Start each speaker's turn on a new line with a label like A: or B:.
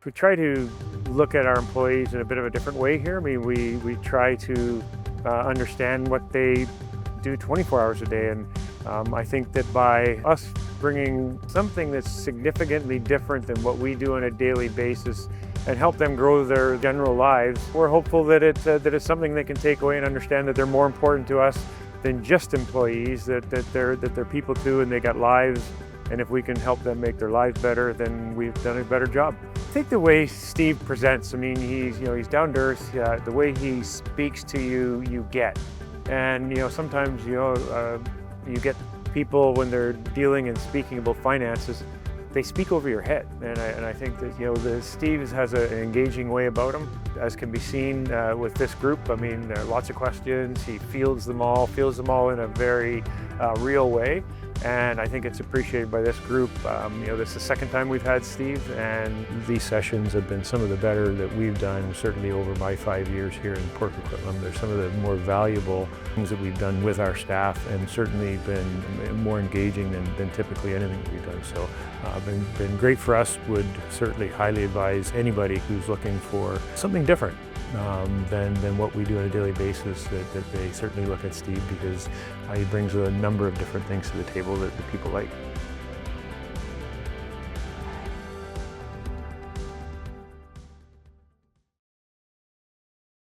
A: We try to look at our employees in a bit of a different way here. I mean, we try to understand what they do 24 hours a day. And I think that by us bringing something that's significantly different than what we do on a daily basis and help them grow their general lives, we're hopeful that it's something they can take away and understand that they're more important to us than just employees, that they're people too, and they got lives. And if we can help them make their lives better, then we've done a better job. I think the way Steve presents, I mean, he's down to earth. The way he speaks to you, you get. And sometimes you get people when they're dealing and speaking about finances, they speak over your head. And I think that Steve has an engaging way about him, as can be seen with this group. I mean, there are lots of questions. He fields them all in a very real way. And I think it's appreciated by this group. This is the second time we've had Steve, and these sessions have been some of the better that we've done, certainly over my 5 years here in Port Coquitlam. They're some of the more valuable things that we've done with our staff, and certainly been more engaging than typically anything that we've done. So been great for us. Would certainly highly advise anybody who's looking for something different than what we do on a daily basis, that they certainly look at Steve, because he brings a number of different things to the table that the people like.